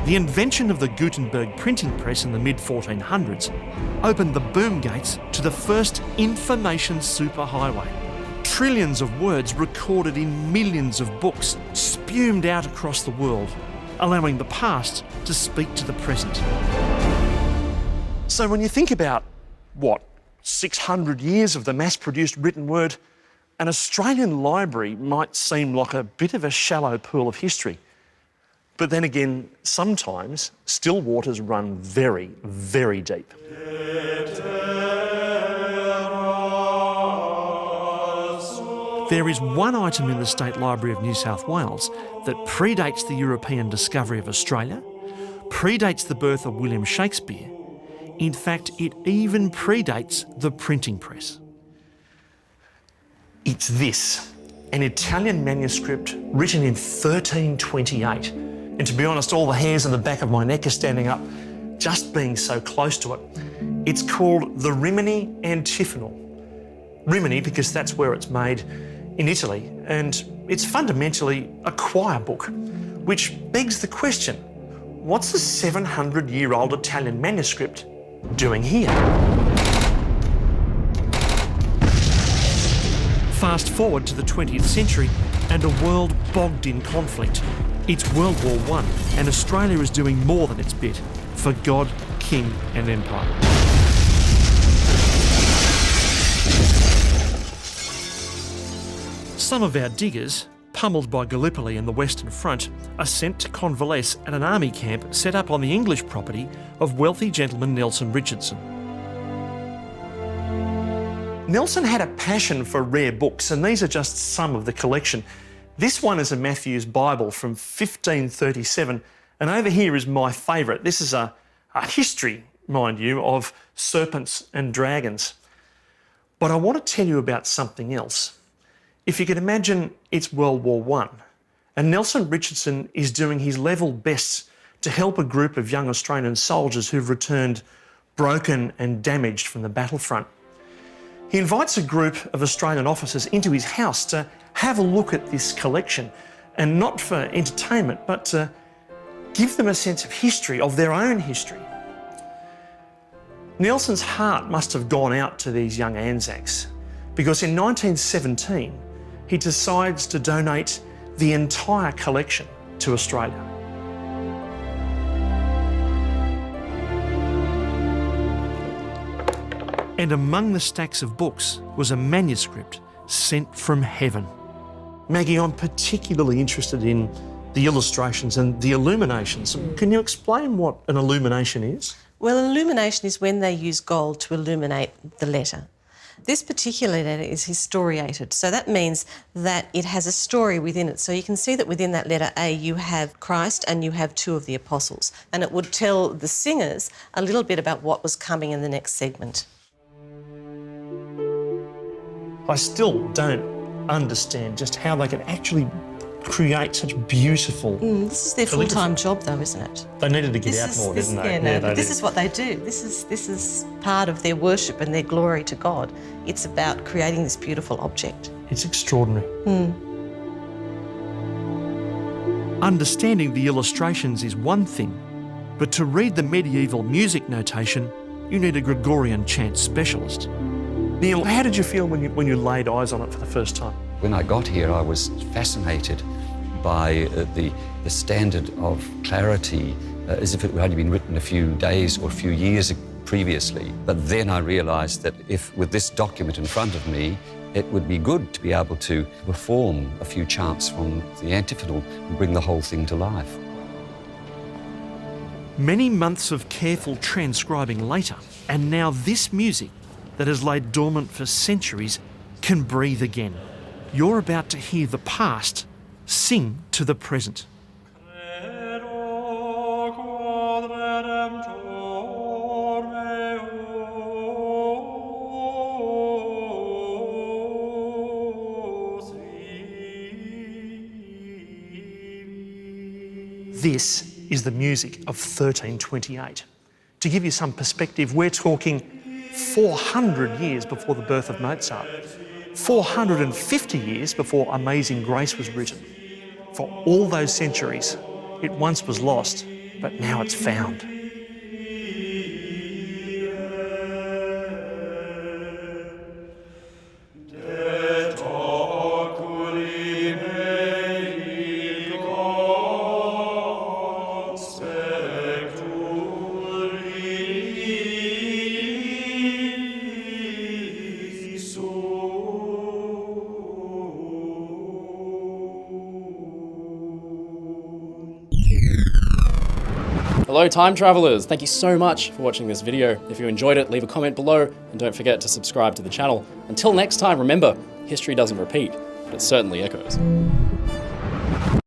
The invention of the Gutenberg printing press in the mid-1400s opened the boom gates to the first information superhighway. Trillions of words recorded in millions of books spumed out across the world, allowing the past to speak to the present. So when you think about, 600 years of the mass-produced written word, an Australian library might seem like a bit of a shallow pool of history. But then again, sometimes still waters run very, very deep. There is one item in the State Library of New South Wales that predates the European discovery of Australia, predates the birth of William Shakespeare. In fact, it even predates the printing press. It's this, an Italian manuscript written in 1328. And to be honest, all the hairs on the back of my neck are standing up just being so close to it. It's called the Rimini Antiphonal. Rimini because that's where it's made in Italy, and it's fundamentally a choir book, which begs the question, what's a 700-year-old Italian manuscript doing here? Fast forward to the 20th century and a world bogged in conflict. It's World War I, and Australia is doing more than its bit for God, King and Empire. Some of our diggers, pummelled by Gallipoli and the Western Front, are sent to convalesce at an army camp set up on the English property of wealthy gentleman Nelson Richardson. Nelson had a passion for rare books, and these are just some of the collection. This one is a Matthew's Bible from 1537, and over here is my favourite. This is a history, mind you, of serpents and dragons. But I want to tell you about something else. If you can imagine, it's World War I, and Nelson Richardson is doing his level best to help a group of young Australian soldiers who've returned broken and damaged from the battlefront. He invites a group of Australian officers into his house to have a look at this collection, and not for entertainment, but to give them a sense of history, of their own history. Nelson's heart must have gone out to these young Anzacs, because in 1917, he decides to donate the entire collection to Australia. And among the stacks of books was a manuscript sent from heaven. Maggie, I'm particularly interested in the illustrations and the illuminations. Can you explain what an illumination is? Well, illumination is when they use gold to illuminate the letter. This particular letter is historiated, so that means that it has a story within it. So you can see that within that letter A you have Christ and you have two of the apostles, and it would tell the singers a little bit about what was coming in the next segment. I still don't understand just how they can actually create such beautiful... This is their full-time job though, isn't it? They needed to get out more, didn't they? Yeah, no, but this is what they do. This is part of their worship and their glory to God. It's about creating this beautiful object. It's extraordinary. Understanding the illustrations is one thing, but to read the medieval music notation, you need a Gregorian chant specialist. Neil, how did you feel when you laid eyes on it for the first time? When I got here, I was fascinated by the standard of clarity, as if it had only been written a few days or a few years previously. But then I realised that if, with this document in front of me, it would be good to be able to perform a few chants from the antiphonal and bring the whole thing to life. Many months of careful transcribing later, and now this music that has laid dormant for centuries can breathe again. You're about to hear the past sing to the present. This is the music of 1328. To give you some perspective, we're talking 400 years before the birth of Mozart, 450 years before Amazing Grace was written. For all those centuries, it once was lost, but now it's found. Hello time travelers, thank you so much for watching this video. If you enjoyed it, leave a comment below and don't forget to subscribe to the channel. Until next time, remember, history doesn't repeat, but it certainly echoes.